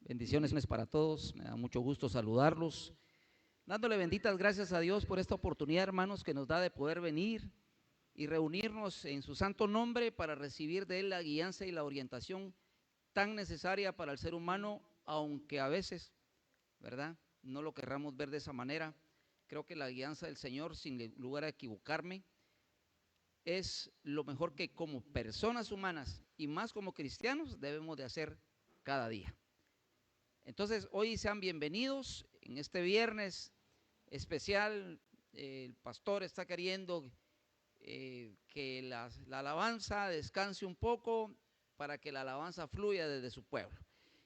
Bendiciones para todos, me da mucho gusto saludarlos, dándole benditas gracias a Dios por esta oportunidad, hermanos, que nos da de poder venir y reunirnos en su santo nombre para recibir de Él la guianza y la orientación tan necesaria para el ser humano, aunque a veces, ¿verdad?, no lo querramos ver de esa manera. Creo que la guianza del Señor, sin lugar a equivocarme, es lo mejor que como personas humanas y más como cristianos debemos de hacer cada día. Entonces, hoy sean bienvenidos en este viernes especial. El pastor está queriendo que la alabanza descanse un poco para que la alabanza fluya desde su pueblo.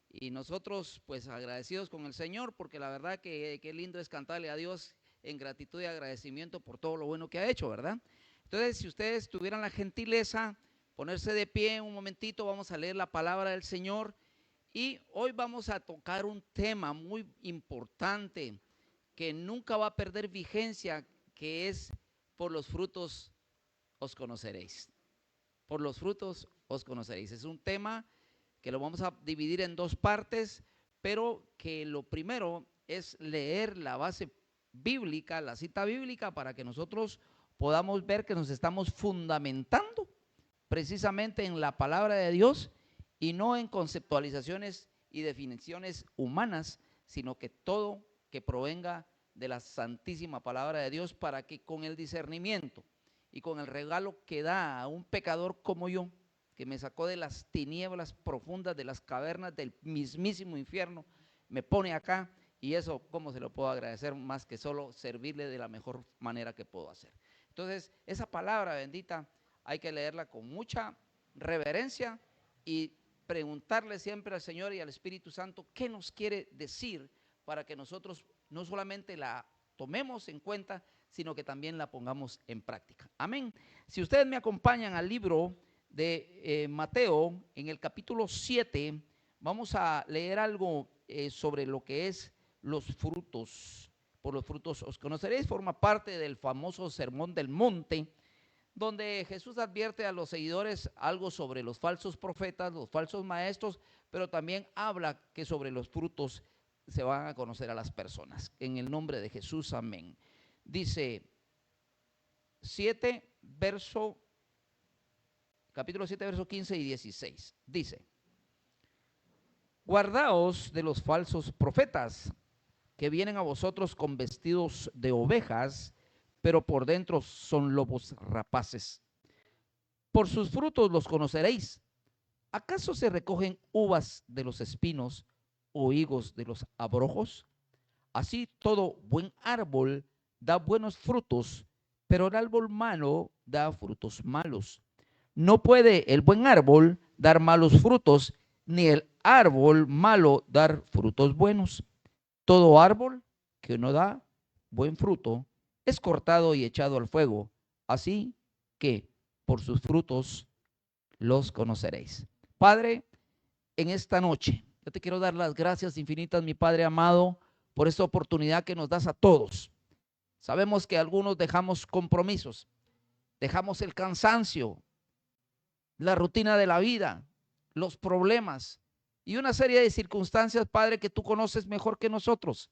Y nosotros, pues, agradecidos con el Señor, porque la verdad que lindo es cantarle a Dios en gratitud y agradecimiento por todo lo bueno que ha hecho, ¿verdad? Entonces, si ustedes tuvieran la gentileza, ponerse de pie un momentito, vamos a leer la palabra del Señor. Y hoy vamos a tocar un tema muy importante que nunca va a perder vigencia, que es: por los frutos os conoceréis. Por los frutos os conoceréis. Es un tema que lo vamos a dividir en dos partes, pero que lo primero es leer la base bíblica, la cita bíblica, para que nosotros podamos ver que nos estamos fundamentando precisamente en la palabra de Dios y no en conceptualizaciones y definiciones humanas, sino que todo que provenga de la santísima palabra de Dios, para que con el discernimiento y con el regalo que da a un pecador como yo, que me sacó de las tinieblas profundas, de las cavernas del mismísimo infierno, me pone acá, y eso, ¿cómo se lo puedo agradecer más que solo servirle de la mejor manera que puedo hacer? Entonces, esa palabra bendita hay que leerla con mucha reverencia y preguntarle siempre al Señor y al Espíritu Santo qué nos quiere decir, para que nosotros no solamente la tomemos en cuenta, sino que también la pongamos en práctica. Amén. Si ustedes me acompañan al libro de Mateo, en el capítulo 7, vamos a leer algo sobre lo que es los frutos. Por los frutos os conoceréis. Forma parte del famoso Sermón del Monte, donde Jesús advierte a los seguidores algo sobre los falsos profetas, los falsos maestros, pero también habla que sobre los frutos se van a conocer a las personas. En el nombre de Jesús, amén. Dice capítulo 7, verso 15 y 16. Dice: guardaos de los falsos profetas, que vienen a vosotros con vestidos de ovejas, pero por dentro son lobos rapaces. Por sus frutos los conoceréis. ¿Acaso se recogen uvas de los espinos o higos de los abrojos? Así todo buen árbol da buenos frutos, pero el árbol malo da frutos malos. No puede el buen árbol dar malos frutos, ni el árbol malo dar frutos buenos. Todo árbol que no da buen fruto es cortado y echado al fuego. Así que por sus frutos los conoceréis. Padre, en esta noche yo te quiero dar las gracias infinitas, mi Padre amado, por esta oportunidad que nos das a todos. Sabemos que algunos dejamos compromisos, dejamos el cansancio, la rutina de la vida, los problemas y una serie de circunstancias, Padre, que tú conoces mejor que nosotros,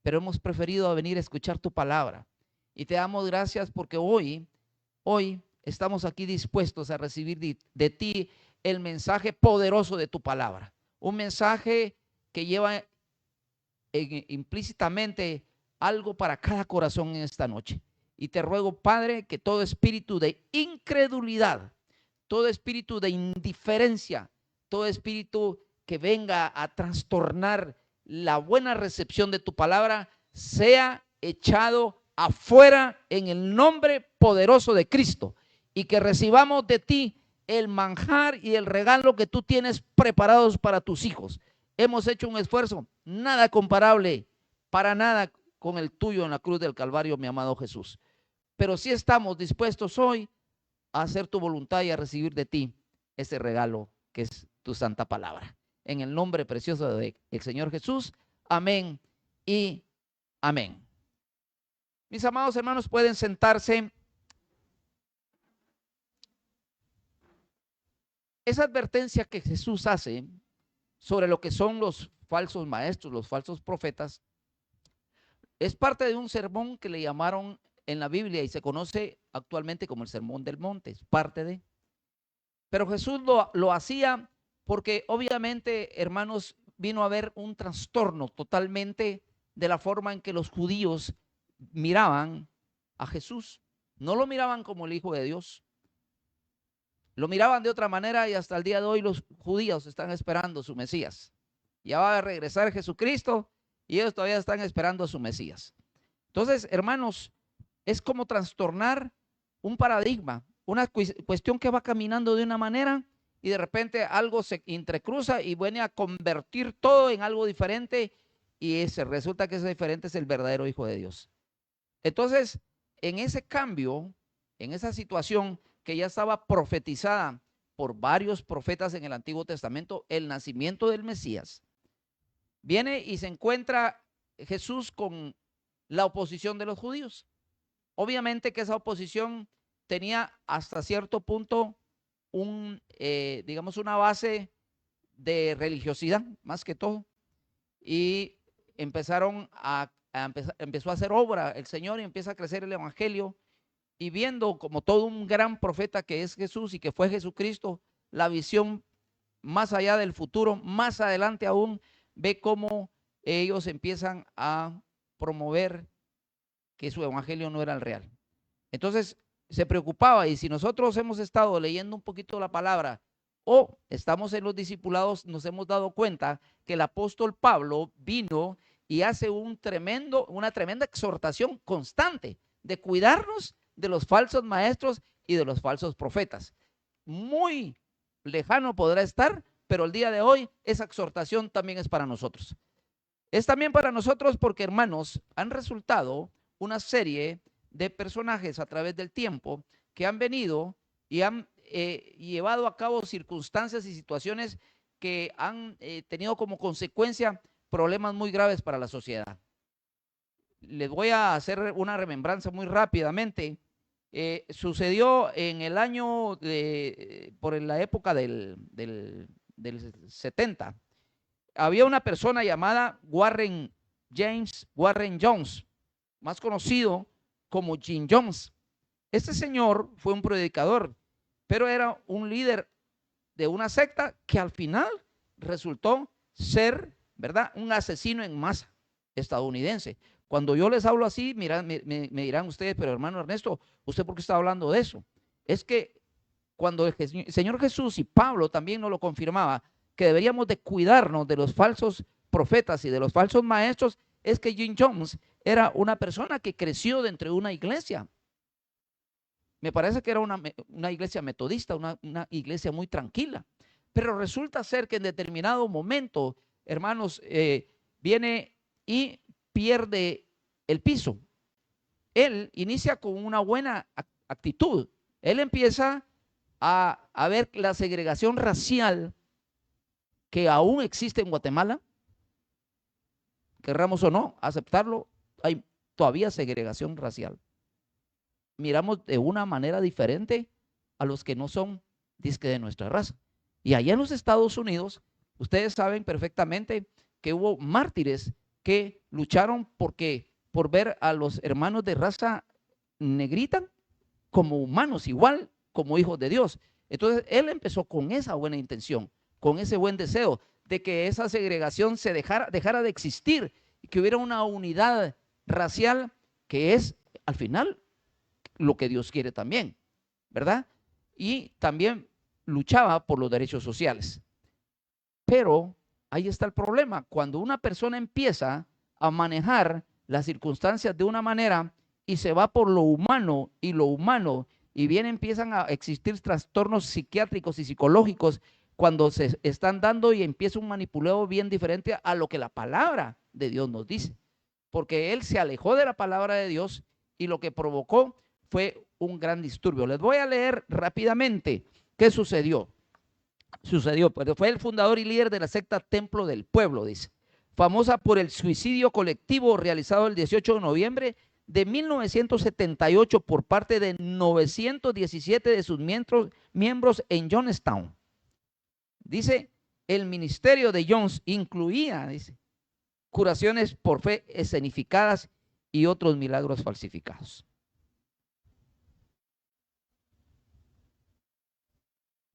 pero hemos preferido venir a escuchar tu palabra. Y te damos gracias porque hoy estamos aquí dispuestos a recibir de ti el mensaje poderoso de tu palabra. Un mensaje que lleva implícitamente algo para cada corazón en esta noche. Y te ruego, Padre, que todo espíritu de incredulidad, todo espíritu de indiferencia, todo espíritu que venga a trastornar la buena recepción de tu palabra, sea echado afuera en el nombre poderoso de Cristo, y que recibamos de ti el manjar y el regalo que tú tienes preparados para tus hijos. Hemos hecho un esfuerzo nada comparable, para nada, con el tuyo en la cruz del Calvario, mi amado Jesús. Pero sí estamos dispuestos hoy a hacer tu voluntad y a recibir de ti ese regalo que es tu santa palabra. En el nombre precioso del Señor Jesús, amén y amén. Mis amados hermanos, pueden sentarse. Esa advertencia que Jesús hace sobre lo que son los falsos maestros, los falsos profetas, es parte de un sermón que le llamaron en la Biblia y se conoce actualmente como el Sermón del Monte, es parte de. Pero Jesús lo hacía porque obviamente, hermanos, vino a haber un trastorno totalmente de la forma en que los judíos miraban a Jesús. No lo miraban como el Hijo de Dios, lo miraban de otra manera y hasta el día de hoy los judíos están esperando su Mesías. Ya va a regresar Jesucristo y ellos todavía están esperando a su Mesías. Entonces, hermanos, es como trastornar un paradigma, una cuestión que va caminando de una manera y de repente algo se entrecruza y viene a convertir todo en algo diferente y resulta que ese diferente es el verdadero Hijo de Dios. Entonces, en ese cambio, en esa situación que ya estaba profetizada por varios profetas en el Antiguo Testamento, el nacimiento del Mesías, viene y se encuentra Jesús con la oposición de los judíos. Obviamente que esa oposición tenía hasta cierto punto digamos, una base de religiosidad, más que todo. Y empezó a hacer obra el Señor y empieza a crecer el Evangelio. Y viendo como todo un gran profeta que es Jesús y que fue Jesucristo, la visión más allá del futuro, más adelante aún, ve cómo ellos empiezan a promover que su evangelio no era el real. Entonces se preocupaba, y si nosotros hemos estado leyendo un poquito la palabra o estamos en los discipulados, nos hemos dado cuenta que el apóstol Pablo vino y hace una tremenda exhortación constante de cuidarnos de los falsos maestros y de los falsos profetas. Muy lejano podrá estar, pero el día de hoy esa exhortación también es para nosotros. Es también para nosotros porque, hermanos, han resultado una serie de personajes a través del tiempo que han venido y han llevado a cabo circunstancias y situaciones que han tenido como consecuencia problemas muy graves para la sociedad. Les voy a hacer una remembranza muy rápidamente. Sucedió en el año por la época del 70. Había una persona llamada James Warren Jones, más conocido como Jim Jones. Este señor fue un predicador, pero era un líder de una secta que al final resultó ser, ¿verdad?, un asesino en masa estadounidense. Cuando yo les hablo así, me dirán ustedes, pero hermano Ernesto, ¿usted por qué está hablando de eso? Es que cuando el Señor Jesús y Pablo también nos lo confirmaba, que deberíamos de cuidarnos de los falsos profetas y de los falsos maestros, es que Jim Jones era una persona que creció dentro de una iglesia. Me parece que era una iglesia metodista, una iglesia muy tranquila. Pero resulta ser que en determinado momento, hermanos, viene y pierde el piso. Él inicia con una buena actitud. Él empieza a ver la segregación racial que aún existe en Guatemala. Querramos o no aceptarlo, hay todavía segregación racial. Miramos de una manera diferente a los que no son disque de nuestra raza. Y allá en los Estados Unidos, ustedes saben perfectamente que hubo mártires que lucharon por ver a los hermanos de raza negrita como humanos, igual como hijos de Dios. Entonces él empezó con esa buena intención, con ese buen deseo de que esa segregación se dejara de existir y que hubiera una unidad racial, que es al final lo que Dios quiere también, ¿verdad? Y también luchaba por los derechos sociales. Pero ahí está el problema. Cuando una persona empieza a manejar las circunstancias de una manera y se va por lo humano, y bien empiezan a existir trastornos psiquiátricos y psicológicos cuando se están dando, y empieza un manipulado bien diferente a lo que la palabra de Dios nos dice. Porque él se alejó de la palabra de Dios y lo que provocó fue un gran disturbio. Les voy a leer rápidamente qué sucedió. Pues fue el fundador y líder de la secta Templo del Pueblo, dice, famosa por el suicidio colectivo realizado el 18 de noviembre de 1978 por parte de 917 de sus miembros en Johnstown. Dice el ministerio de Jones incluía, dice, curaciones por fe escenificadas y otros milagros falsificados.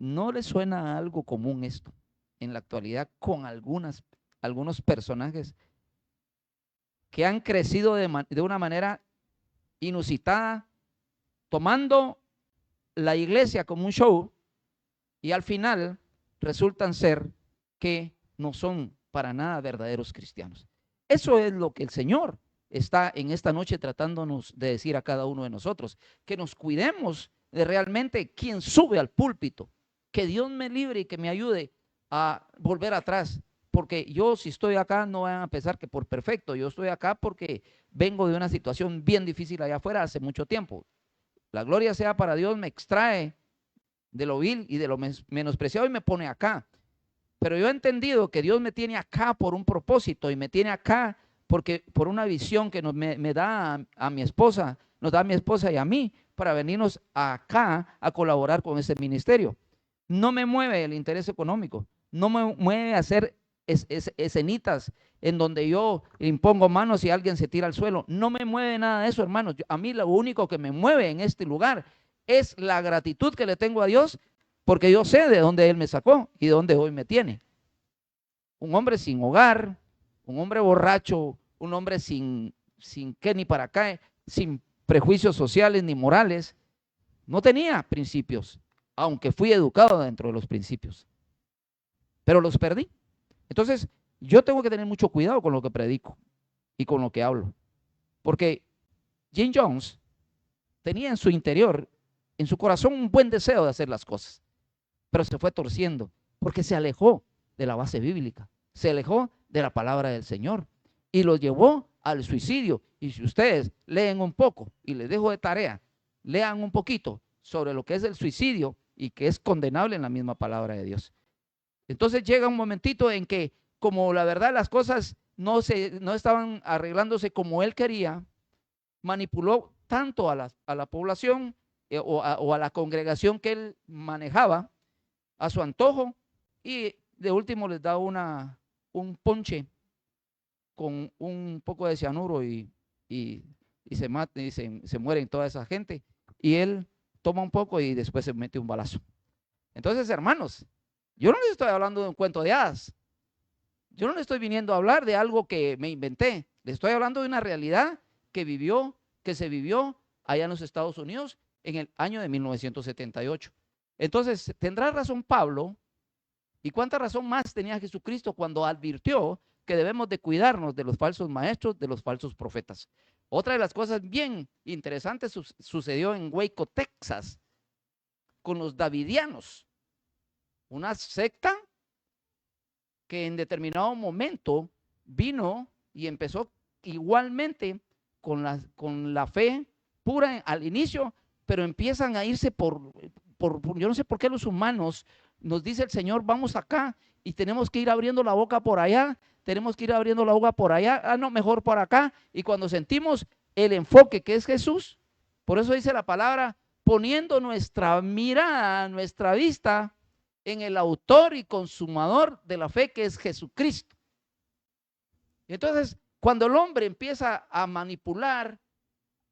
¿No le suena a algo común esto en la actualidad con algunos personajes que han crecido de una manera inusitada, tomando la iglesia como un show, y al final resultan ser que no son para nada verdaderos cristianos? Eso es lo que el Señor está en esta noche tratándonos de decir a cada uno de nosotros, que nos cuidemos de realmente quién sube al púlpito. Que Dios me libre y que me ayude a volver atrás, porque yo, si estoy acá, no van a pensar que por perfecto. Yo estoy acá porque vengo de una situación bien difícil allá afuera hace mucho tiempo. La gloria sea para Dios, me extrae de lo vil y de lo menospreciado y me pone acá. Pero yo he entendido que Dios me tiene acá por un propósito, y me tiene acá porque por una visión que me da a mi esposa, nos da a mi esposa y a mí, para venirnos acá a colaborar con ese ministerio. No me mueve el interés económico, no me mueve hacer escenitas en donde yo impongo manos y alguien se tira al suelo. No me mueve nada de eso, hermanos. A mí lo único que me mueve en este lugar es la gratitud que le tengo a Dios, porque yo sé de dónde Él me sacó y de dónde hoy me tiene. Un hombre sin hogar, un hombre borracho, un hombre sin qué ni para acá, sin prejuicios sociales ni morales. No tenía principios, aunque fui educado dentro de los principios, pero los perdí. Entonces, yo tengo que tener mucho cuidado con lo que predico y con lo que hablo, porque Jim Jones tenía en su interior, en su corazón, un buen deseo de hacer las cosas, pero se fue torciendo porque se alejó de la base bíblica, se alejó de la palabra del Señor y lo llevó al suicidio. Y si ustedes leen un poco, y les dejo de tarea, lean un poquito sobre lo que es el suicidio y que es condenable en la misma palabra de Dios. Entonces llega un momentito en que, como la verdad las cosas no estaban arreglándose como él quería, manipuló tanto a la población o a la congregación que él manejaba a su antojo, y de último les da un ponche con un poco de cianuro y se mata, y se mueren toda esa gente, y él toma un poco y después se mete un balazo. Entonces, hermanos, yo no les estoy hablando de un cuento de hadas, yo no les estoy viniendo a hablar de algo que me inventé, les estoy hablando de una realidad que se vivió allá en los Estados Unidos en el año de 1978. Entonces, tendrá razón Pablo, y cuánta razón más tenía Jesucristo cuando advirtió que debemos de cuidarnos de los falsos maestros, de los falsos profetas. Otra de las cosas bien interesantes sucedió en Waco, Texas, con los davidianos, una secta que en determinado momento vino y empezó igualmente con la fe pura al inicio, pero empiezan a irse yo no sé por qué los humanos, nos dice el Señor, vamos acá y tenemos que ir abriendo la boca por allá, tenemos que ir abriendo la boca por allá, no, mejor por acá. Y cuando sentimos el enfoque que es Jesús, por eso dice la palabra, poniendo nuestra mirada, nuestra vista en el autor y consumador de la fe, que es Jesucristo. Entonces, cuando el hombre empieza a manipular,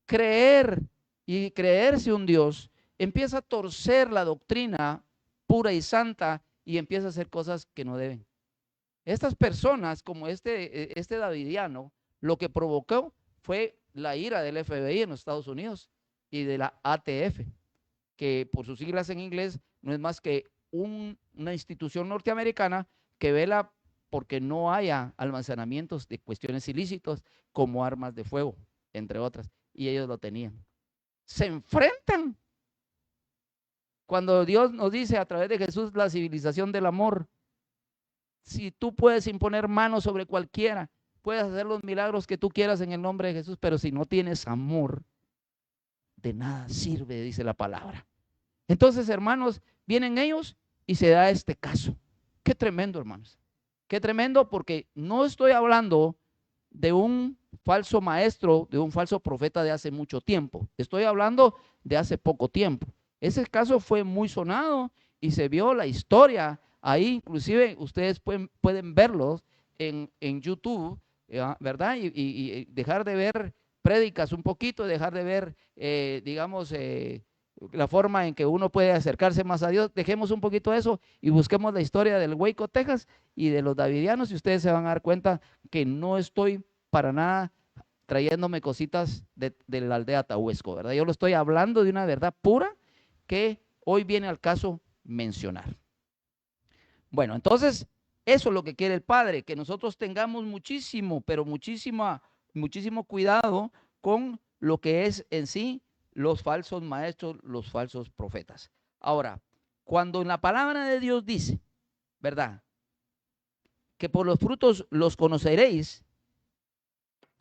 creer y creerse un Dios, empieza a torcer la doctrina pura y santa y empieza a hacer cosas que no deben. Estas personas, como este davidiano, lo que provocó fue la ira del FBI en los Estados Unidos y de la ATF, que por sus siglas en inglés no es más que una institución norteamericana que vela porque no haya almacenamientos de cuestiones ilícitos como armas de fuego, entre otras, y ellos lo tenían. Se enfrentan cuando Dios nos dice a través de Jesús la civilización del amor. Si tú puedes imponer manos sobre cualquiera, puedes hacer los milagros que tú quieras en el nombre de Jesús, pero si no tienes amor, de nada sirve, dice la palabra. Entonces, hermanos, vienen ellos y se da este caso. Qué tremendo, hermanos. Qué tremendo, porque no estoy hablando de un falso maestro, de un falso profeta de hace mucho tiempo. Estoy hablando de hace poco tiempo. Ese caso fue muy sonado y se vio la historia Ahí inclusive ustedes pueden verlos en YouTube, ¿verdad? Y dejar de ver prédicas un poquito, dejar de ver, digamos, la forma en que uno puede acercarse más a Dios. Dejemos un poquito eso y busquemos la historia del Waco, Texas y de los davidianos, y ustedes se van a dar cuenta que no estoy para nada trayéndome cositas de la aldea Tahuesco, ¿verdad? Yo lo estoy hablando de una verdad pura que hoy viene al caso mencionar. Bueno, entonces, eso es lo que quiere el Padre, que nosotros tengamos muchísimo, pero muchísimo cuidado con lo que es en sí los falsos maestros, los falsos profetas. Ahora, cuando en la palabra de Dios dice, ¿verdad? Que por los frutos los conoceréis.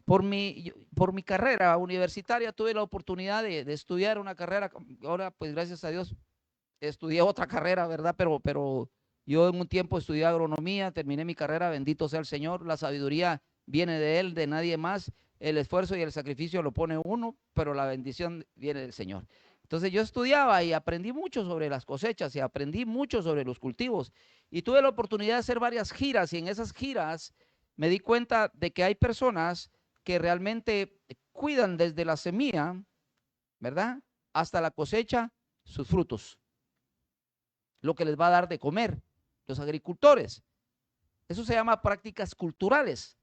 Por mi carrera universitaria tuve la oportunidad de estudiar una carrera. Ahora, pues gracias a Dios, estudié otra carrera, ¿verdad? Pero yo en un tiempo estudié agronomía, terminé mi carrera, bendito sea el Señor. La sabiduría viene de Él, de nadie más. El esfuerzo y el sacrificio lo pone uno, pero la bendición viene del Señor. Entonces yo estudiaba y aprendí mucho sobre las cosechas y aprendí mucho sobre los cultivos. Y tuve la oportunidad de hacer varias giras, y en esas giras me di cuenta de que hay personas que realmente cuidan desde la semilla, ¿verdad? Hasta la cosecha, sus frutos, lo que les va a dar de comer, los agricultores. Eso se llama prácticas culturales,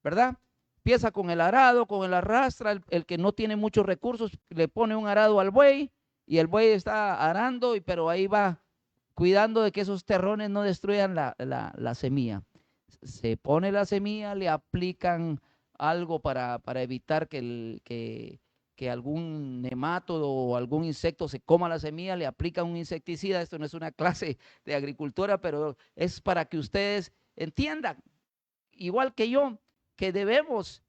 ¿verdad? Empieza con el arado, con el arrastra, el que no tiene muchos recursos, le pone un arado al buey y el buey está arando, pero ahí va cuidando de que esos terrones no destruyan la semilla. Se pone la semilla, le aplican algo para evitar que algún nemátodo o algún insecto se coma la semilla, le aplican un insecticida. Esto no es una clase de agricultura, pero es para que ustedes entiendan, igual que yo, que debemos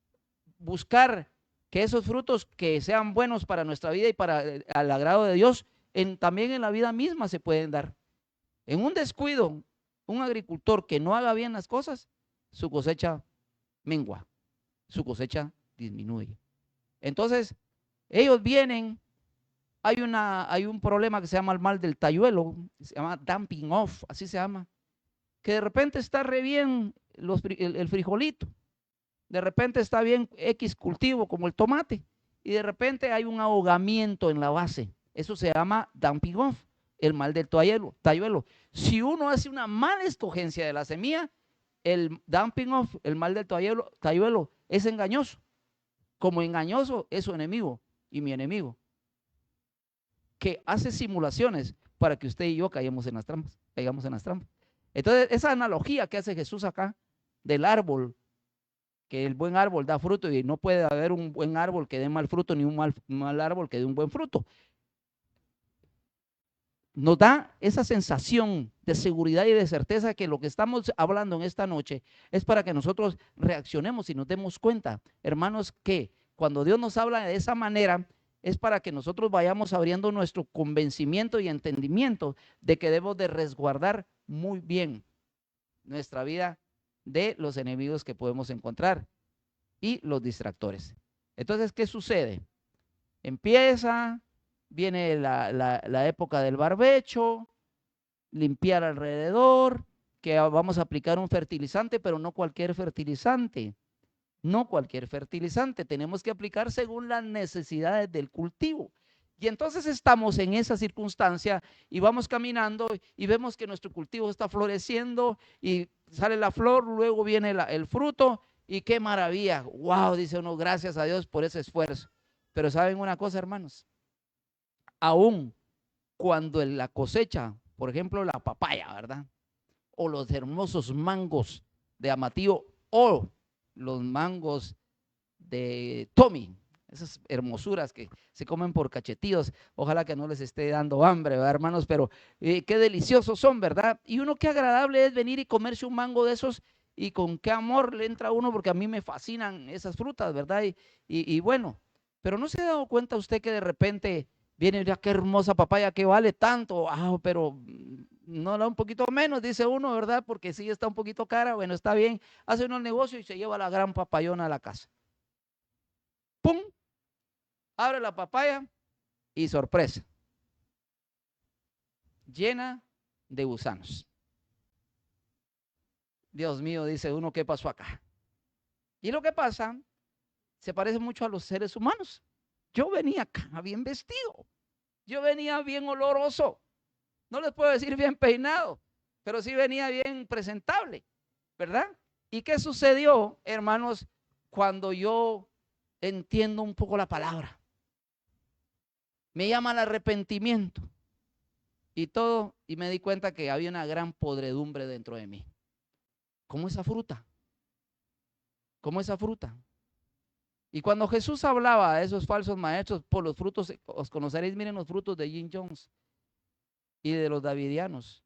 buscar que esos frutos que sean buenos para nuestra vida y para al agrado de Dios, también en la vida misma se pueden dar. En un descuido, un agricultor que no haga bien las cosas, su cosecha mengua, su cosecha disminuye. Entonces, ellos vienen, hay un problema que se llama el mal del tayuelo, se llama dumping off, así se llama, que de repente está re bien el frijolito, de repente está bien X cultivo como el tomate, y de repente hay un ahogamiento en la base. Eso se llama dumping off, el mal del tayuelo. Si uno hace una mala escogencia de la semilla, el dumping off, el mal del tayuelo, es engañoso. Como engañoso es su enemigo y mi enemigo, que hace simulaciones para que usted y yo caigamos en las trampas. Entonces, esa analogía que hace Jesús acá del árbol, que el buen árbol da fruto y no puede haber un buen árbol que dé mal fruto ni un mal árbol que dé un buen fruto, nos da esa sensación de seguridad y de certeza que lo que estamos hablando en esta noche es para que nosotros reaccionemos y nos demos cuenta, hermanos, que cuando Dios nos habla de esa manera es para que nosotros vayamos abriendo nuestro convencimiento y entendimiento de que debemos de resguardar muy bien nuestra vida de los enemigos que podemos encontrar y los distractores. Entonces, ¿qué sucede? Viene la época del barbecho, limpiar alrededor, que vamos a aplicar un fertilizante, pero no cualquier fertilizante. No cualquier fertilizante, tenemos que aplicar según las necesidades del cultivo. Y entonces estamos en esa circunstancia y vamos caminando y vemos que nuestro cultivo está floreciendo y sale la flor, luego viene el fruto y qué maravilla. Wow, dice uno, gracias a Dios por ese esfuerzo. Pero ¿saben una cosa, hermanos? Aún cuando la cosecha, por ejemplo, la papaya, ¿verdad? O los hermosos mangos de Amatillo o los mangos de Tommy, esas hermosuras que se comen por cachetíos, ojalá que no les esté dando hambre, ¿verdad, hermanos? Pero qué deliciosos son, ¿verdad? Y uno qué agradable es venir y comerse un mango de esos y con qué amor le entra a uno, porque a mí me fascinan esas frutas, ¿verdad? Y bueno, pero ¿no se ha dado cuenta usted que de repente viene ya qué hermosa papaya, que vale tanto? Pero no da un poquito menos, dice uno, ¿verdad? Porque sí está un poquito cara, bueno, está bien, hace uno el negocio y se lleva la gran papayona a la casa. ¡Pum! Abre la papaya y sorpresa, llena de gusanos. Dios mío, dice uno, ¿qué pasó acá? Y lo que pasa se parece mucho a los seres humanos. Yo venía acá bien vestido, yo venía bien oloroso, no les puedo decir bien peinado, pero sí venía bien presentable, ¿verdad? ¿Y qué sucedió, hermanos, cuando yo entiendo un poco la palabra? Me llama al arrepentimiento y todo, y me di cuenta que había una gran podredumbre dentro de mí. Como esa fruta, como esa fruta. Y cuando Jesús hablaba a esos falsos maestros, por los frutos os conoceréis, miren los frutos de Jim Jones y de los davidianos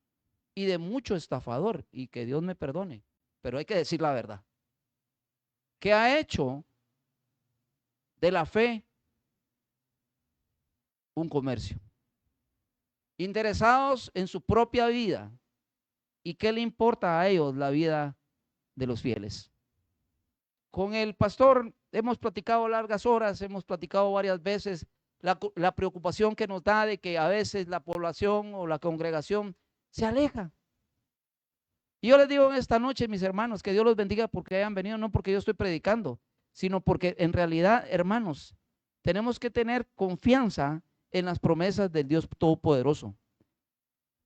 y de mucho estafador, y que Dios me perdone, pero hay que decir la verdad, que ha hecho de la fe un comercio, interesados en su propia vida, y qué le importa a ellos la vida de los fieles. Con el pastor hemos platicado largas horas, hemos platicado varias veces la preocupación que nos da de que a veces la población o la congregación se aleja. Y yo les digo en esta noche, mis hermanos, que Dios los bendiga porque hayan venido, no porque yo estoy predicando, sino porque en realidad, hermanos, tenemos que tener confianza en las promesas del Dios Todopoderoso.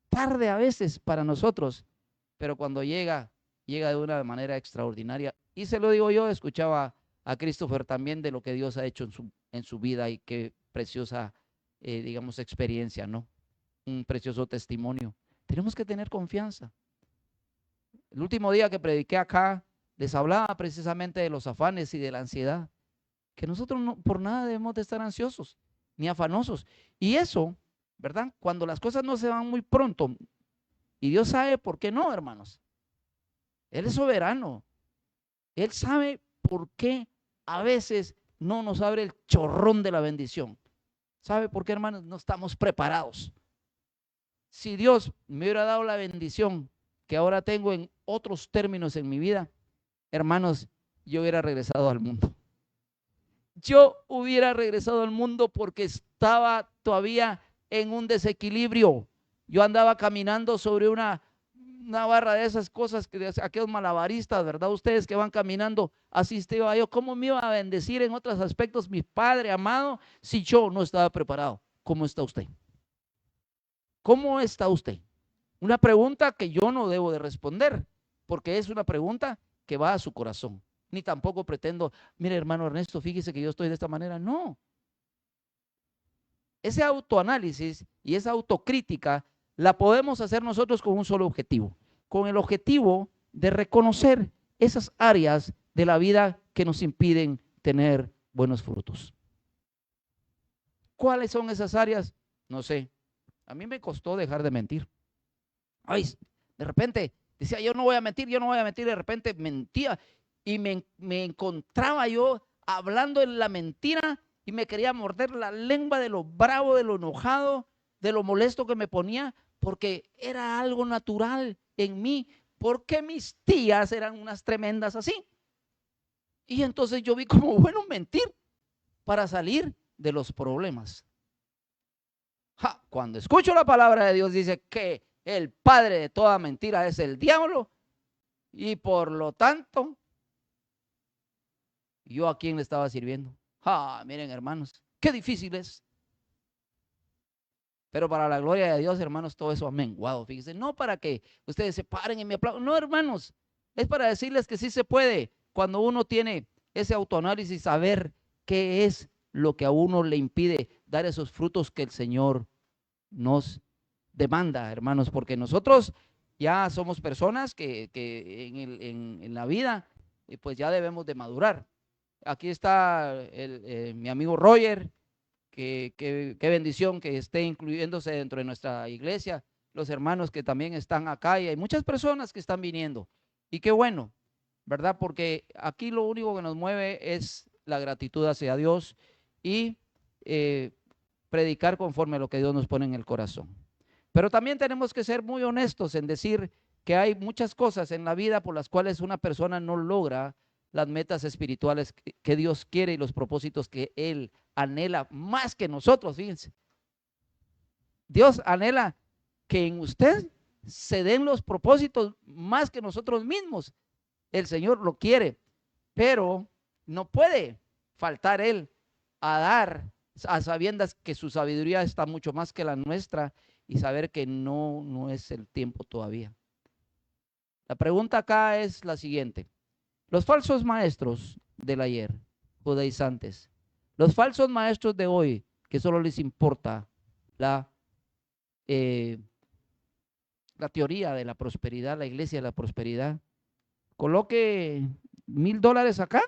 Tarde a veces para nosotros, pero cuando llega de una manera extraordinaria. Y se lo digo yo, escuchaba a Christopher también de lo que Dios ha hecho en su vida, y qué preciosa, digamos, experiencia, ¿no? Un precioso testimonio. Tenemos que tener confianza. El último día que prediqué acá, les hablaba precisamente de los afanes y de la ansiedad, que nosotros no, por nada debemos de estar ansiosos ni afanosos. Y eso, ¿verdad? Cuando las cosas no se van muy pronto, y Dios sabe por qué no, hermanos. Él es soberano. Él sabe por qué a veces no nos abre el chorrón de la bendición. ¿Sabe por qué, hermanos? No estamos preparados. Si Dios me hubiera dado la bendición que ahora tengo en otros términos en mi vida, hermanos, yo hubiera regresado al mundo. Yo hubiera regresado al mundo porque estaba todavía en un desequilibrio. Yo andaba caminando sobre una barra de esas cosas, que de aquellos malabaristas, ¿verdad? Ustedes que van caminando, así estaba yo. ¿Cómo me iba a bendecir en otros aspectos mi Padre amado si yo no estaba preparado? ¿Cómo está usted? ¿Cómo está usted? Una pregunta que yo no debo de responder, porque es una pregunta que va a su corazón. Ni tampoco pretendo, mire hermano Ernesto, fíjese que yo estoy de esta manera. No. Ese autoanálisis y esa autocrítica la podemos hacer nosotros con un solo objetivo, con el objetivo de reconocer esas áreas de la vida que nos impiden tener buenos frutos. ¿Cuáles son esas áreas? No sé. A mí me costó dejar de mentir. Ay, de repente decía, yo no voy a mentir, de repente mentía y me encontraba yo hablando en la mentira y me quería morder la lengua de lo bravo, de lo enojado, de lo molesto que me ponía, porque era algo natural en mí, porque mis tías eran unas tremendas así. Y entonces yo vi como bueno mentir para salir de los problemas. Cuando escucho la palabra de Dios dice que el padre de toda mentira es el diablo, y por lo tanto, ¿yo a quién le estaba sirviendo? Miren, hermanos, qué difícil es. Pero para la gloria de Dios, hermanos, todo eso ha menguado. Fíjense, no para que ustedes se paren y me aplaudan. No, hermanos, es para decirles que sí se puede cuando uno tiene ese autoanálisis, saber qué es lo que a uno le impide dar esos frutos que el Señor nos demanda, hermanos, porque nosotros ya somos personas que en la vida, pues ya debemos de madurar. Aquí está mi amigo Roger, qué bendición que esté incluyéndose dentro de nuestra iglesia, los hermanos que también están acá, y hay muchas personas que están viniendo, y qué bueno, ¿verdad? Porque aquí lo único que nos mueve es la gratitud hacia Dios y predicar conforme a lo que Dios nos pone en el corazón. Pero también tenemos que ser muy honestos en decir que hay muchas cosas en la vida por las cuales una persona no logra las metas espirituales que Dios quiere y los propósitos que Él anhela más que nosotros. Fíjense, Dios anhela que en usted se den los propósitos más que nosotros mismos. El Señor lo quiere, pero no puede faltar Él a dar a sabiendas que su sabiduría está mucho más que la nuestra y saber que no es el tiempo todavía. La pregunta acá es la siguiente. Los falsos maestros del ayer, judaizantes, los falsos maestros de hoy, que solo les importa la teoría de la prosperidad, la iglesia de la prosperidad, coloque $1,000 acá.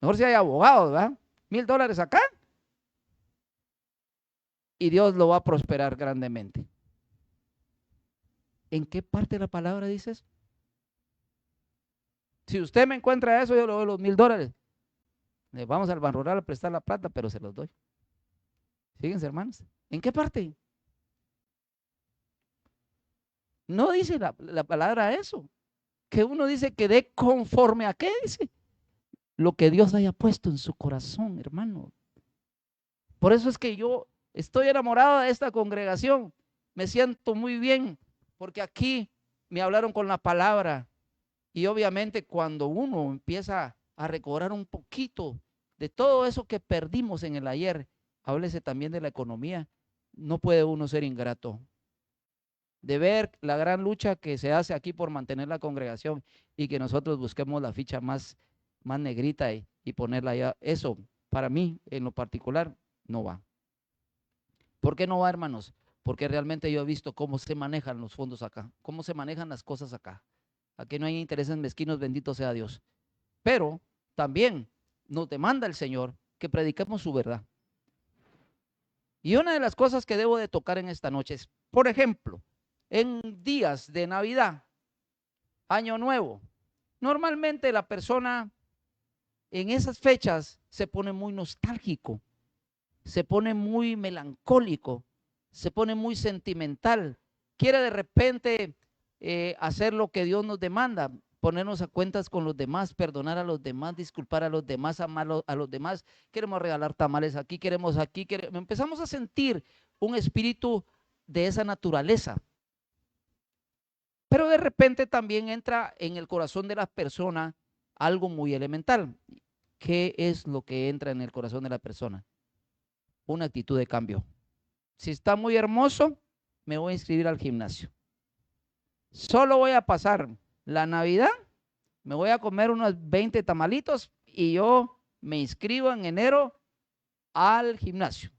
Mejor si hay abogados, ¿verdad? $1,000 acá. Y Dios lo va a prosperar grandemente. ¿En qué parte de la palabra dice eso? Si usted me encuentra eso, yo le doy los $1,000. Le vamos al Ban Rural a prestar la plata, pero se los doy. Fíjense, hermanos. ¿En qué parte? No dice la palabra eso. Que uno dice que dé conforme a qué dice. Lo que Dios haya puesto en su corazón, hermano. Por eso es que yo estoy enamorado de esta congregación. Me siento muy bien porque aquí me hablaron con la palabra. Y obviamente cuando uno empieza a recobrar un poquito de todo eso que perdimos en el ayer, háblese también de la economía, no puede uno ser ingrato. De ver la gran lucha que se hace aquí por mantener la congregación y que nosotros busquemos la ficha más negrita y ponerla allá. Eso, para mí, en lo particular, no va. ¿Por qué no va, hermanos? Porque realmente yo he visto cómo se manejan los fondos acá, cómo se manejan las cosas acá. Aquí no hay intereses mezquinos, bendito sea Dios. Pero también nos demanda el Señor que prediquemos su verdad. Y una de las cosas que debo de tocar en esta noche es, por ejemplo, en días de Navidad, Año Nuevo, normalmente la persona en esas fechas se pone muy nostálgico, se pone muy melancólico, se pone muy sentimental, quiere de repente hacer lo que Dios nos demanda, ponernos a cuentas con los demás, perdonar a los demás, disculpar a los demás, amar a los demás. Queremos regalar tamales aquí, empezamos a sentir un espíritu de esa naturaleza. Pero de repente también entra en el corazón de las personas algo muy elemental. ¿Qué es lo que entra en el corazón de la persona? Una actitud de cambio. Si está muy hermoso, me voy a inscribir al gimnasio. Solo voy a pasar la Navidad, me voy a comer unos 20 tamalitos y yo me inscribo en enero al gimnasio.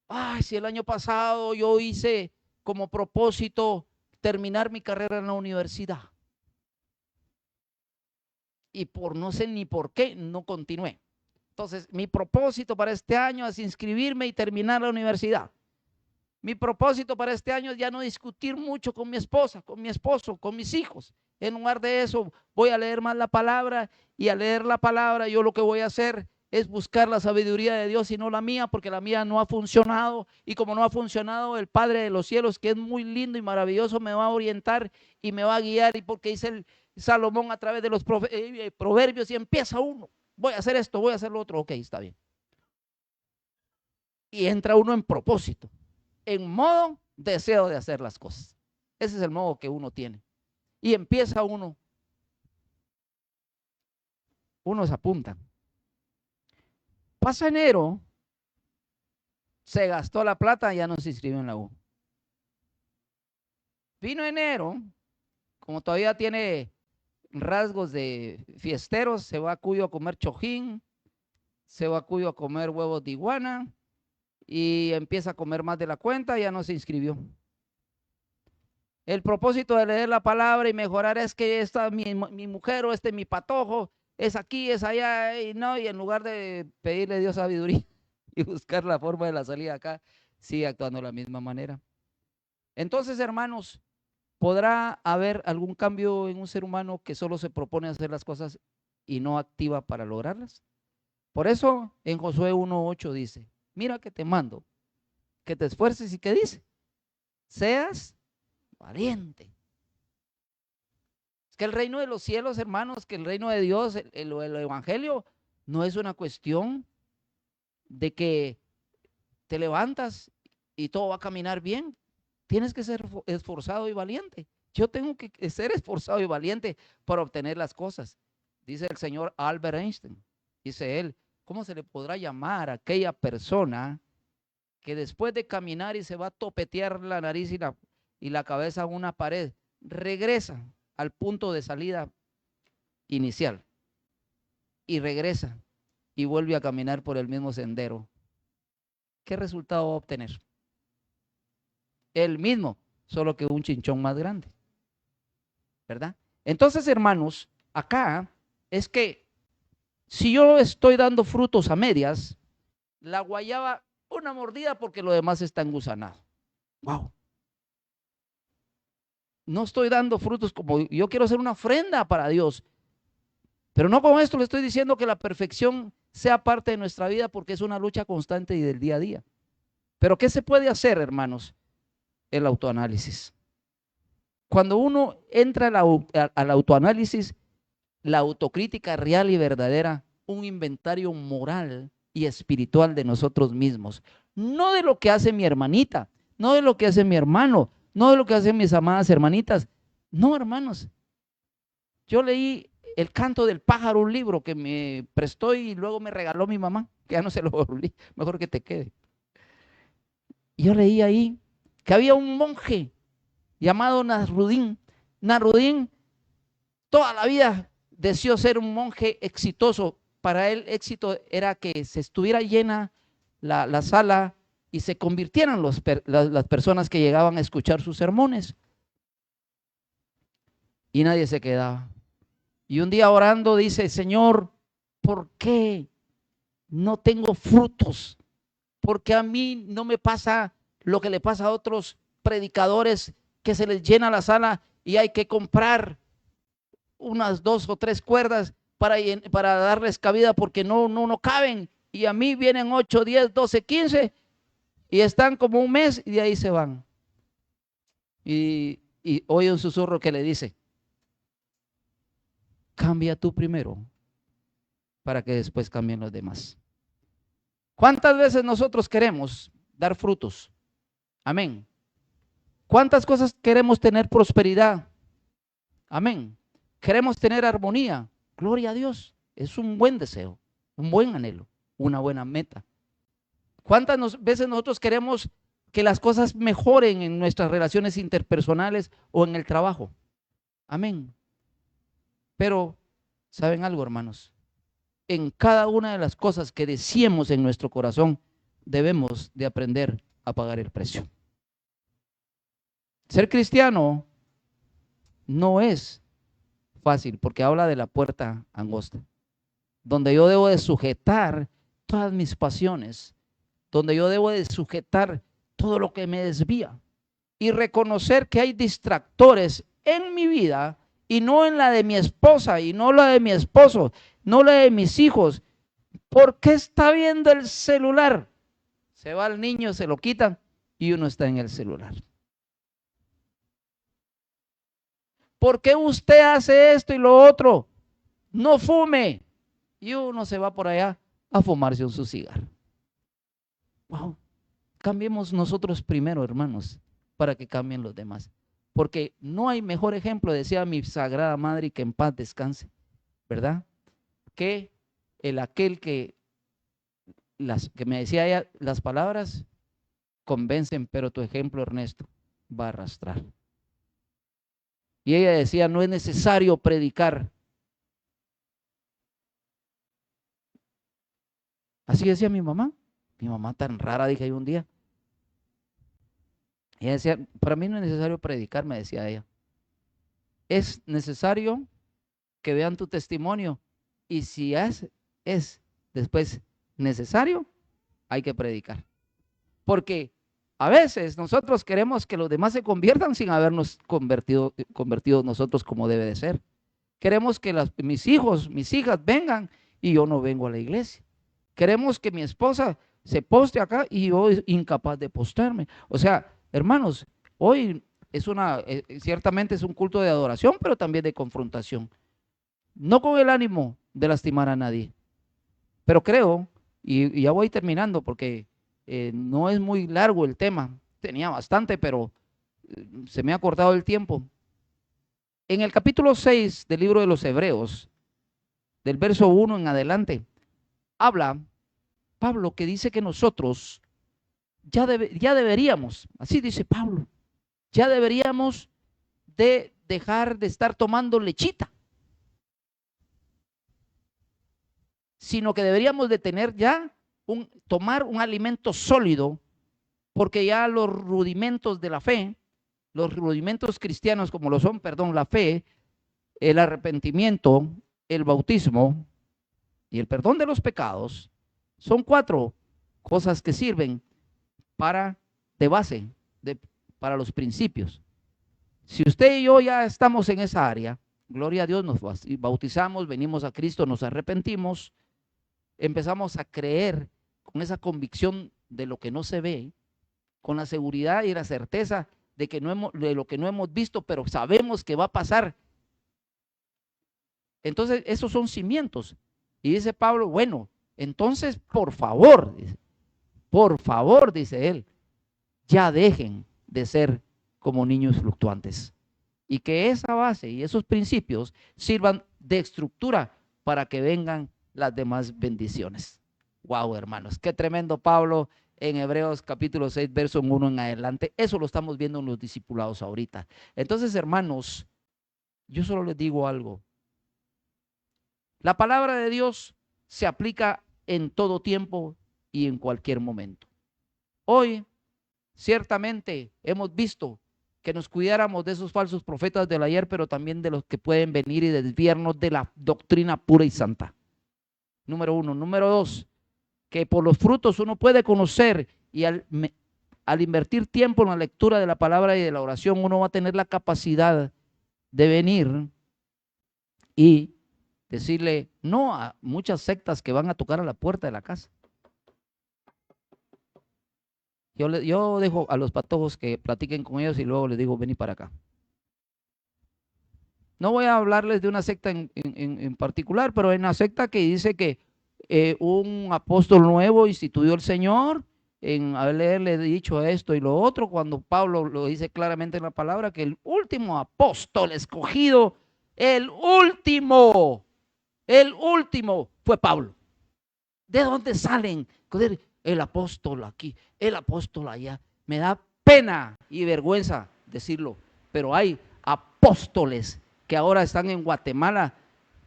Ay, si el año pasado yo hice como propósito terminar mi carrera en la universidad. Y por no sé ni por qué no continué. Entonces, mi propósito para este año es inscribirme y terminar la universidad. Mi propósito para este año es ya no discutir mucho con mi esposa, con mi esposo, con mis hijos. En lugar de eso, voy a leer más la palabra y al leer la palabra yo lo que voy a hacer es buscar la sabiduría de Dios y no la mía, porque la mía no ha funcionado. Y como no ha funcionado, el Padre de los cielos, que es muy lindo y maravilloso, me va a orientar y me va a guiar. Y porque dice el Salomón a través de los proverbios y empieza uno. Voy a hacer esto, voy a hacer lo otro. Ok, está bien. Y entra uno en propósito, en modo deseo de hacer las cosas. Ese es el modo que uno tiene. Y empieza uno se apunta. Pasa enero, se gastó la plata, ya no se inscribió en la U. Vino enero, como todavía tiene rasgos de fiesteros, se va a Cuyo a comer chojín, se va a Cuyo a comer huevos de iguana y empieza a comer más de la cuenta, ya no se inscribió. El propósito de leer la palabra y mejorar es que esta mi mujer o mi patojo es aquí, es allá, y no, y en lugar de pedirle a Dios sabiduría y buscar la forma de la salida acá, sigue actuando de la misma manera. Entonces, hermanos, ¿podrá haber algún cambio en un ser humano que solo se propone hacer las cosas y no activa para lograrlas? Por eso en Josué 1:8 dice, mira que te mando, que te esfuerces y que dice, seas valiente. Es que el reino de los cielos, hermanos, que el reino de Dios, el evangelio, no es una cuestión de que te levantas y todo va a caminar bien. tienes que ser esforzado y valiente. Yo tengo que ser esforzado y valiente para obtener las cosas. Dice el señor Albert Einstein, dice él, ¿cómo se le podrá llamar a aquella persona que después de caminar y se va a topetear la nariz y la cabeza a una pared, regresa al punto de salida inicial y regresa y vuelve a caminar por el mismo sendero? ¿Qué resultado va a obtener? El mismo, solo que un chinchón más grande, ¿verdad? Entonces, hermanos, acá es que si yo estoy dando frutos a medias, la guayaba una mordida porque lo demás está engusanado. Wow. No estoy dando frutos como yo quiero hacer una ofrenda para Dios. Pero no con esto le estoy diciendo que la perfección sea parte de nuestra vida, porque es una lucha constante y del día a día. Pero ¿qué se puede hacer, hermanos? El autoanálisis. Cuando uno entra al autoanálisis, la autocrítica real y verdadera, un inventario moral y espiritual de nosotros mismos, no de lo que hace mi hermanita, no de lo que hace mi hermano, no de lo que hacen mis amadas hermanitas. No, hermanos, yo leí El canto del pájaro, un libro que me prestó y luego me regaló mi mamá, que ya no se lo volví, mejor que te quede. Y yo leí ahí que había un monje llamado Nasrudín. Nasrudín toda la vida deseó ser un monje exitoso. Para él éxito era que se estuviera llena la sala y se convirtieran las personas que llegaban a escuchar sus sermones. Y nadie se quedaba. Y un día orando dice, Señor, ¿por qué no tengo frutos? Porque a mí no me pasa lo que le pasa a otros predicadores, que se les llena la sala y hay que comprar unas 2 o 3 cuerdas para darles cabida porque no caben. Y a mí vienen 8, 10, 12, 15 y están como un mes y de ahí se van. Y oye un susurro que le dice, cambia tú primero para que después cambien los demás. ¿Cuántas veces nosotros queremos dar frutos? Amén. ¿Cuántas cosas queremos tener prosperidad? Amén. Queremos tener armonía. Gloria a Dios. Es un buen deseo, un buen anhelo, una buena meta. ¿Cuántas veces nosotros queremos que las cosas mejoren en nuestras relaciones interpersonales o en el trabajo? Amén. Pero, ¿saben algo, hermanos? En cada una de las cosas que deseemos en nuestro corazón, debemos de aprender a pagar el precio. Ser cristiano no es fácil, porque habla de la puerta angosta, donde yo debo de sujetar todas mis pasiones, donde yo debo de sujetar todo lo que me desvía y reconocer que hay distractores en mi vida y no en la de mi esposa y no la de mi esposo, no la de mis hijos. ¿Por qué está viendo el celular? Se va el niño, se lo quitan y uno está en el celular. ¿Por qué usted hace esto y lo otro? No fume. Y uno se va por allá a fumarse su cigarro. Wow. Cambiemos nosotros primero, hermanos, para que cambien los demás. Porque no hay mejor ejemplo, decía mi sagrada madre, y que en paz descanse, ¿verdad? Que aquel que me decía ella, las palabras convencen, pero tu ejemplo, Ernesto, va a arrastrar. Y ella decía, no es necesario predicar. Así decía mi mamá tan rara, dije yo un día. Ella decía, para mí no es necesario predicar, me decía ella. Es necesario que vean tu testimonio y si es después necesario, hay que predicar. Porque a veces nosotros queremos que los demás se conviertan sin habernos convertido nosotros como debe de ser. Queremos que mis hijos, mis hijas vengan y yo no vengo a la iglesia. Queremos que mi esposa se poste acá y yo incapaz de postearme. O sea, hermanos, hoy ciertamente es un culto de adoración, pero también de confrontación. No con el ánimo de lastimar a nadie. Pero creo, y ya voy terminando porque no es muy largo el tema, tenía bastante, pero se me ha cortado el tiempo. En el capítulo 6 del libro de los Hebreos, del verso 1 en adelante, habla Pablo que dice que nosotros ya deberíamos, así dice Pablo, ya deberíamos de dejar de estar tomando lechita, sino que deberíamos de tener ya tomar un alimento sólido, porque ya los rudimentos de la fe, los rudimentos cristianos como lo son, la fe, el arrepentimiento, el bautismo y el perdón de los pecados, son 4 cosas que sirven de base, para los principios. Si usted y yo ya estamos en esa área, gloria a Dios, nos bautizamos, venimos a Cristo, nos arrepentimos, empezamos a creer con esa convicción de lo que no se ve, con la seguridad y la certeza de lo que no hemos visto, pero sabemos que va a pasar. Entonces, esos son cimientos. Y dice Pablo, bueno, entonces, por favor, dice él, ya dejen de ser como niños fluctuantes. Y que esa base y esos principios sirvan de estructura para que vengan las demás bendiciones. Wow, hermanos, qué tremendo Pablo en Hebreos capítulo 6, verso 1 en adelante. Eso lo estamos viendo en los discipulados ahorita. Entonces, hermanos, yo solo les digo algo. La palabra de Dios se aplica en todo tiempo y en cualquier momento. Hoy, ciertamente, hemos visto que nos cuidáramos de esos falsos profetas del ayer, pero también de los que pueden venir y desviarnos de la doctrina pura y santa. Número 1. Número 2, que por los frutos uno puede conocer, y al invertir tiempo en la lectura de la palabra y de la oración, uno va a tener la capacidad de venir y decirle no a muchas sectas que van a tocar a la puerta de la casa. Yo dejo a los patojos que platiquen con ellos y luego les digo, vení para acá. No voy a hablarles de una secta en particular, pero hay una secta que dice que un apóstol nuevo instituyó el Señor en haberle dicho esto y lo otro, cuando Pablo lo dice claramente en la palabra, que el último apóstol escogido, el último fue Pablo. ¿De dónde salen? El apóstol aquí, el apóstol allá. Me da pena y vergüenza decirlo, pero hay apóstoles que ahora están en Guatemala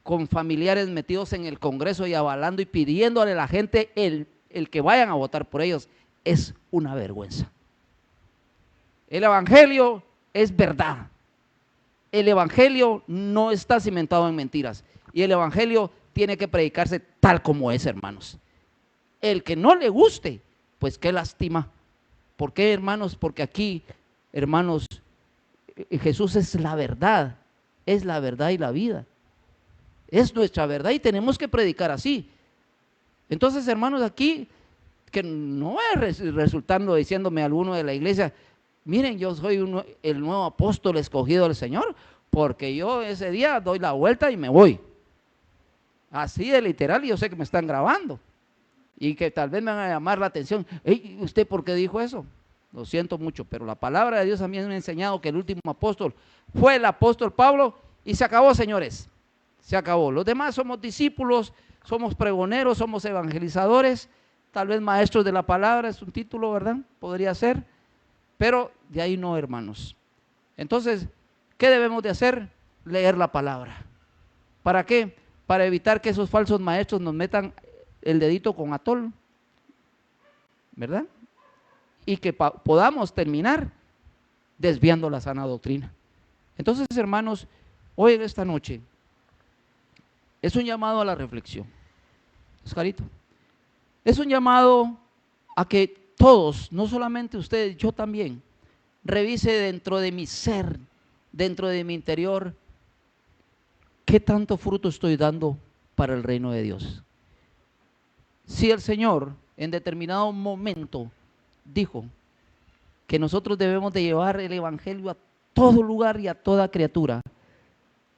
con familiares metidos en el Congreso y avalando y pidiéndole a la gente el que vayan a votar por ellos. Es una vergüenza. El evangelio es verdad. El evangelio no está cimentado en mentiras. Y el evangelio tiene que predicarse tal como es, hermanos. El que no le guste, pues qué lástima. ¿Por qué, hermanos? Porque aquí, hermanos, Jesús es la verdad y la vida. Es nuestra verdad y tenemos que predicar así. Entonces, hermanos, aquí, que no es resultando diciéndome alguno de la iglesia, miren, yo soy el nuevo apóstol escogido del Señor, porque yo ese día doy la vuelta y me voy. Así de literal, y yo sé que me están grabando y que tal vez me van a llamar la atención. Hey, ¿usted por qué dijo eso? Lo siento mucho, pero la palabra de Dios a mí me ha enseñado que el último apóstol fue el apóstol Pablo, y se acabó, señores. Se acabó. Los demás somos discípulos, somos pregoneros, somos evangelizadores, tal vez maestros de la palabra, es un título, ¿verdad? Podría ser, pero de ahí no, hermanos. Entonces, ¿qué debemos de hacer? Leer la palabra. ¿Para qué? Para evitar que esos falsos maestros nos metan el dedito con atol, ¿verdad? Y que podamos terminar desviando la sana doctrina. Entonces, hermanos, hoy en esta noche es un llamado a la reflexión. Oscarito, es un llamado a que todos, no solamente ustedes, yo también, revise dentro de mi ser, dentro de mi interior, qué tanto fruto estoy dando para el reino de Dios. Si el Señor en determinado momento dijo que nosotros debemos de llevar el evangelio a todo lugar y a toda criatura,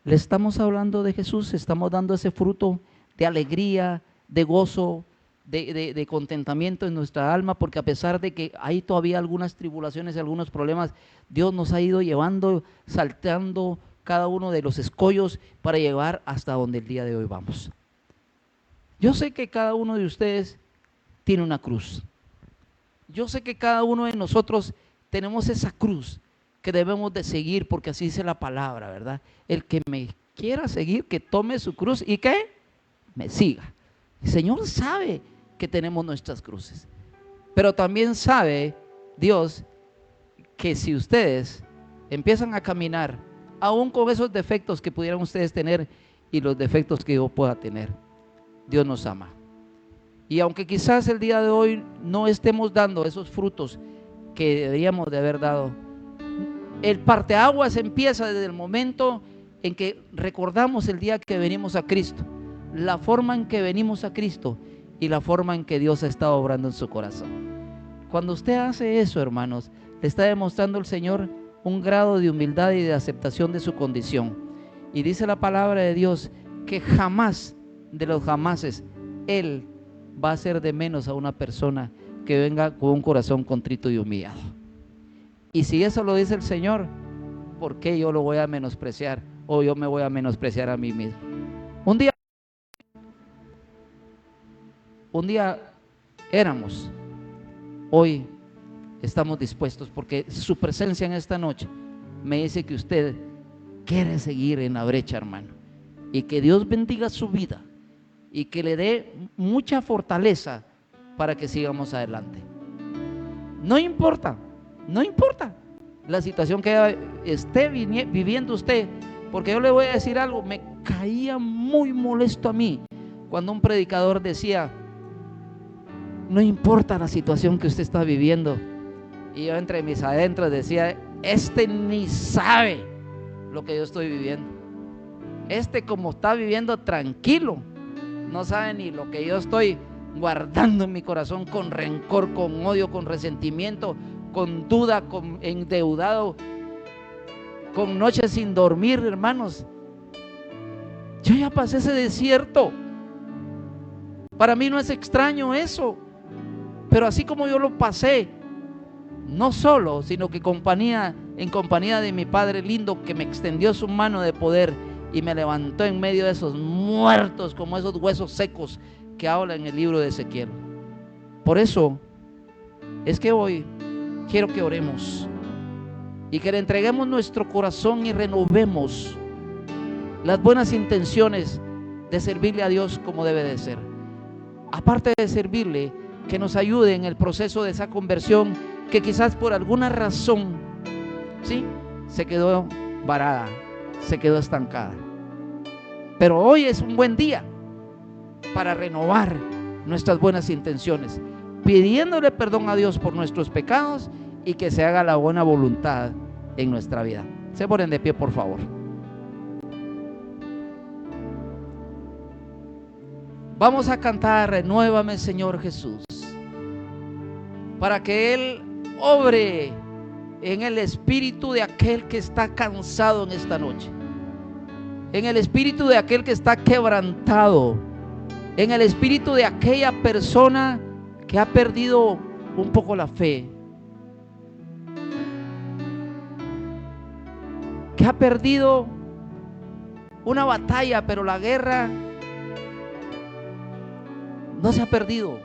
le estamos hablando de Jesús, estamos dando ese fruto de alegría, de gozo, de contentamiento en nuestra alma, porque a pesar de que hay todavía algunas tribulaciones y algunos problemas, Dios nos ha ido llevando, saltando cada uno de los escollos para llegar hasta donde el día de hoy vamos. Yo sé que cada uno de ustedes tiene una cruz. Yo sé que cada uno de nosotros tenemos esa cruz que debemos de seguir, porque así dice la palabra, ¿verdad? El que me quiera seguir, que tome su cruz y que me siga. El Señor sabe que tenemos nuestras cruces, pero también sabe Dios que si ustedes empiezan a caminar, aún con esos defectos que pudieran ustedes tener y los defectos que yo pueda tener, Dios nos ama. Y aunque quizás el día de hoy no estemos dando esos frutos que deberíamos de haber dado, el parteaguas empieza desde el momento en que recordamos el día que venimos a Cristo, la forma en que venimos a Cristo y la forma en que Dios ha estado obrando en su corazón. Cuando usted hace eso, hermanos, le está demostrando al Señor un grado de humildad y de aceptación de su condición. Y dice la palabra de Dios que jamás de los jamases Él va a hacer de menos a una persona que venga con un corazón contrito y humillado. Y si eso lo dice el Señor, ¿por qué yo lo voy a menospreciar o yo me voy a menospreciar a mí mismo? Un día éramos, hoy estamos dispuestos, porque su presencia en esta noche me dice que usted quiere seguir en la brecha, hermano, y que Dios bendiga su vida y que le dé mucha fortaleza para que sigamos adelante. No importa la situación que esté viviendo usted, porque yo le voy a decir algo, me caía muy molesto a mí cuando un predicador decía: no importa la situación que usted está viviendo. Y yo entre mis adentros decía: este ni sabe lo que yo estoy viviendo. Este, como está viviendo tranquilo, no sabe ni lo que yo estoy guardando en mi corazón, con rencor, con odio, con resentimiento, con duda, con endeudado, con noches sin dormir, hermanos. Yo ya pasé ese desierto. Para mí no es extraño eso, pero así como yo lo pasé, no solo, sino que en compañía de mi Padre lindo, que me extendió su mano de poder y me levantó en medio de esos muertos, como esos huesos secos que habla en el libro de Ezequiel. Por eso es que hoy quiero que oremos y que le entreguemos nuestro corazón y renovemos las buenas intenciones de servirle a Dios como debe de ser. Aparte de servirle, que nos ayude en el proceso de esa conversión que quizás por alguna razón, ¿sí?, se quedó varada, se quedó estancada. Pero hoy es un buen día para renovar nuestras buenas intenciones, pidiéndole perdón a Dios por nuestros pecados y que se haga la buena voluntad en nuestra vida. Se ponen de pie, por favor. Vamos a cantar Renuévame, Señor Jesús, para que Él obre en el espíritu de aquel que está cansado en esta noche, en el espíritu de aquel que está quebrantado, en el espíritu de aquella persona que ha perdido un poco la fe, que ha perdido una batalla, pero la guerra no se ha perdido.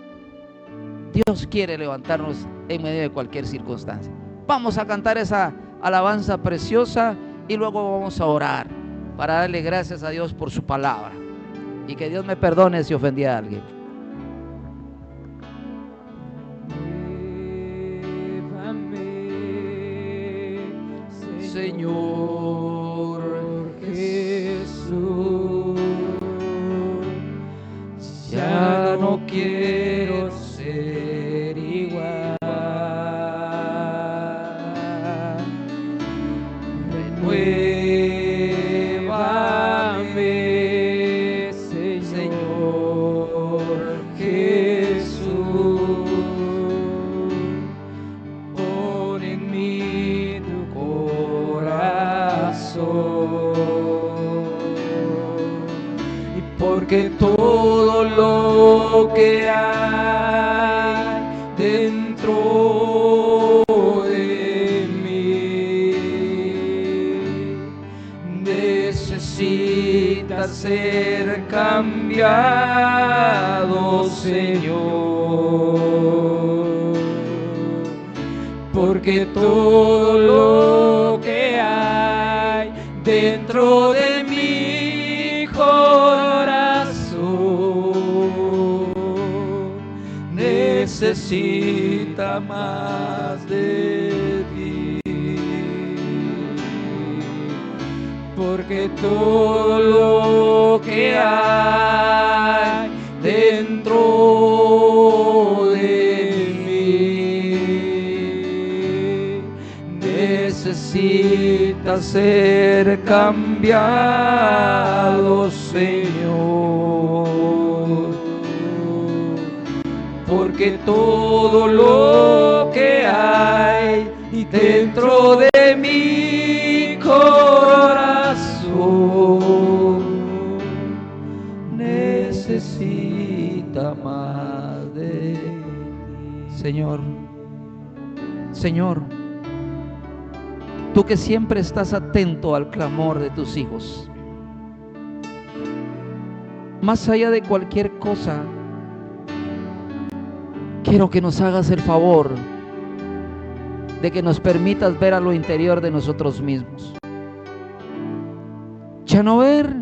Dios quiere levantarnos en medio de cualquier circunstancia. Vamos a cantar esa alabanza preciosa y luego vamos a orar para darle gracias a Dios por su palabra. Y que Dios me perdone si ofendí a alguien. Señor Jesús, ya no quiero ser igual. Renuévame, Señor Jesús, pon en mí tu corazón. cambiado, Señor, porque todo lo que hay dentro de mi corazón necesita más de ti, porque todo lo que hay dentro de mí necesita ser cambiado, Señor, porque todo lo que hay dentro de mi corazón necesita más de ti. Señor, tú que siempre estás atento al clamor de tus hijos, más allá de cualquier cosa, quiero que nos hagas el favor de que nos permitas ver a lo interior de nosotros mismos. Ya no ver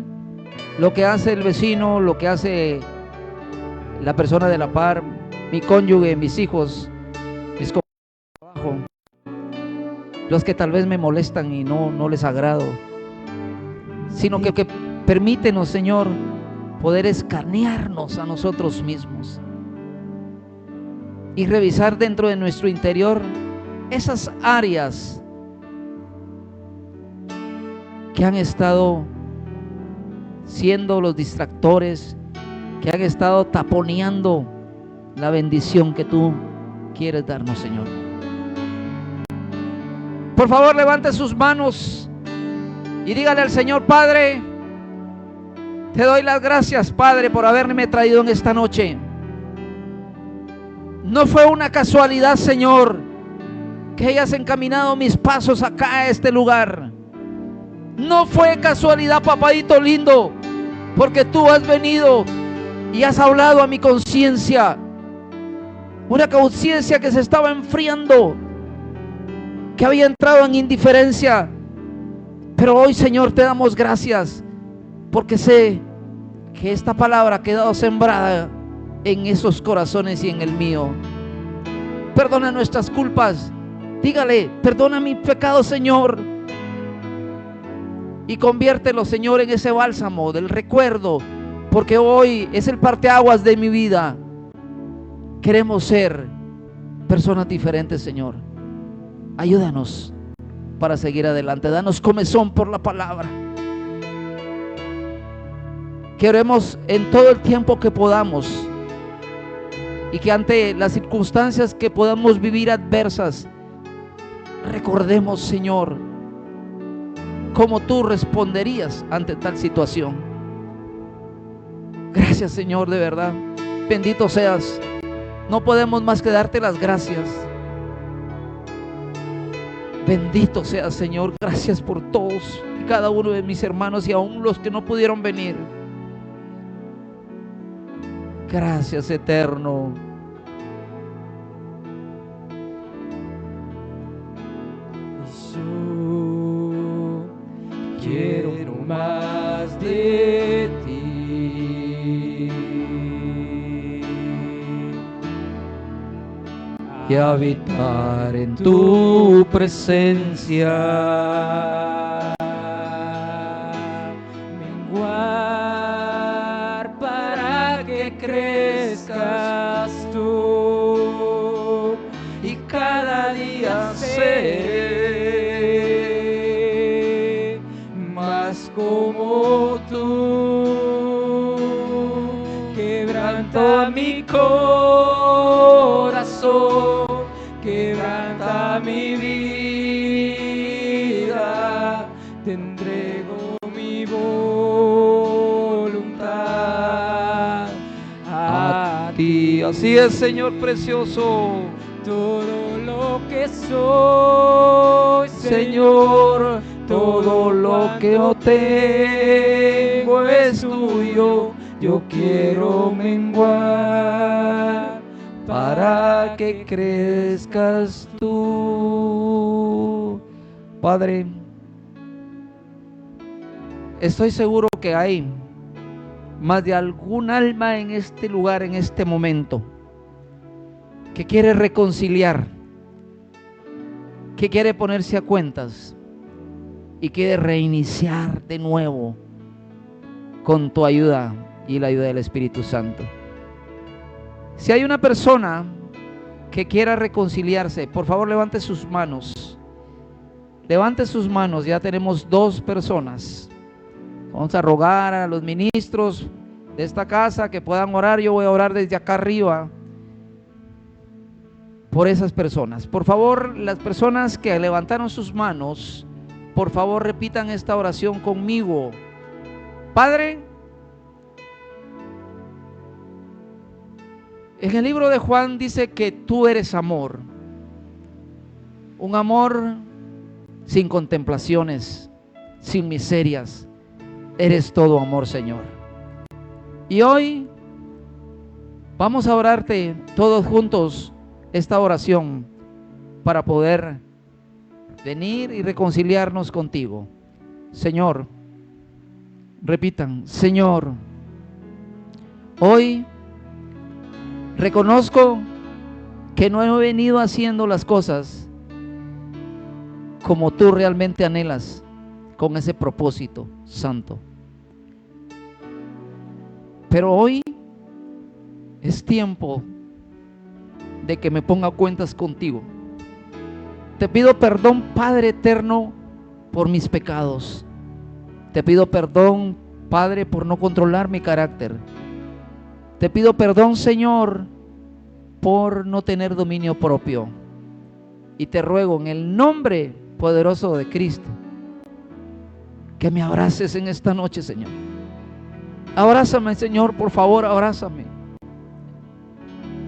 lo que hace el vecino, lo que hace la persona de la par, mi cónyuge, mis hijos, mis compañeros de trabajo, los que tal vez me molestan y no les agrado, sino que permítenos, Señor, poder escanearnos a nosotros mismos y revisar dentro de nuestro interior esas áreas que han estado siendo los distractores, que han estado taponeando la bendición que tú quieres darnos, Señor. Por favor, levante sus manos y dígale al Señor: Padre, te doy las gracias, Padre, por haberme traído en esta noche. No fue una casualidad, Señor, que hayas encaminado mis pasos acá a este lugar. No fue casualidad, papadito lindo, porque tú has venido y has hablado a mi conciencia, una conciencia que se estaba enfriando, que había entrado en indiferencia. Pero hoy, Señor, te damos gracias, porque sé que esta palabra ha quedado sembrada en esos corazones y en el mío. Perdona nuestras culpas. Dígale: perdona mi pecado, Señor, y conviértelo, Señor, en ese bálsamo del recuerdo, porque hoy es el parteaguas de mi vida. Queremos ser personas diferentes, Señor. Ayúdanos para seguir adelante. Danos comezón por la palabra. Queremos en todo el tiempo que podamos, y que ante las circunstancias que podamos vivir adversas, recordemos, Señor, cómo tú responderías ante tal situación. Gracias, Señor, de verdad. Bendito seas. No podemos más que darte las gracias. Bendito seas, Señor. Gracias por todos y cada uno de mis hermanos, y aún los que no pudieron venir. Gracias, eterno. Quiero más de ti, y habitar en tu presencia, menguar para que crezcas tú, y cada día ser como tú. Quebranta mi corazón, quebranta mi vida, te entrego mi voluntad a ti. Así es, Señor precioso. Todo lo que soy, Señor, todo lo que yo tengo es tuyo. yo quiero menguar para que crezcas tú. Padre, estoy seguro que hay más de algún alma en este lugar, en este momento, que quiere reconciliar, que quiere ponerse a cuentas y quiere reiniciar de nuevo con tu ayuda y la ayuda del Espíritu Santo. Si hay una persona que quiera reconciliarse, por favor levante sus manos. Levante sus manos, ya tenemos 2 personas. Vamos a rogar a los ministros de esta casa que puedan orar. Yo voy a orar desde acá arriba por esas personas. Por favor, las personas que levantaron sus manos, por favor repitan esta oración conmigo. Padre, en el libro de Juan dice que tú eres amor, un amor sin contemplaciones, sin miserias. Eres todo amor, Señor. Y hoy vamos a orarte todos juntos esta oración para poder venir y reconciliarnos contigo. Señor, repitan, Señor, hoy reconozco que no he venido haciendo las cosas como tú realmente anhelas, con ese propósito santo. Pero hoy es tiempo de que me ponga cuentas contigo. Te pido perdón, Padre eterno, por mis pecados. Te pido perdón, Padre, por no controlar mi carácter. Te pido perdón, Señor, por no tener dominio propio. Y te ruego en el nombre poderoso de Cristo que me abraces en esta noche, Señor. Abrázame, Señor, por favor, abrázame.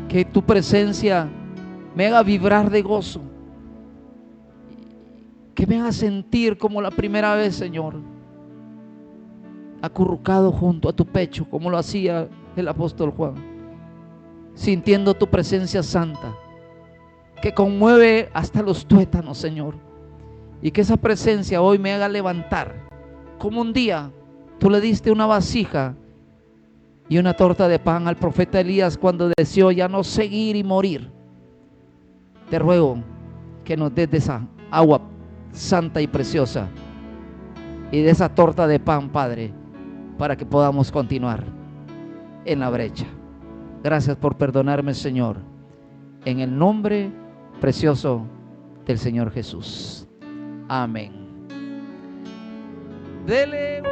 Que tu presencia me haga vibrar de gozo, que me haga sentir como la primera vez, Señor, acurrucado junto a tu pecho, como lo hacía el apóstol Juan, sintiendo tu presencia santa, que conmueve hasta los tuétanos, Señor, y que esa presencia hoy me haga levantar, como un día tú le diste una vasija y una torta de pan al profeta Elías cuando deseó ya no seguir y morir. Te ruego que nos des de esa agua santa y preciosa y de esa torta de pan, Padre, para que podamos continuar en la brecha. Gracias por perdonarme, Señor, en el nombre precioso del Señor Jesús. Amén. Dele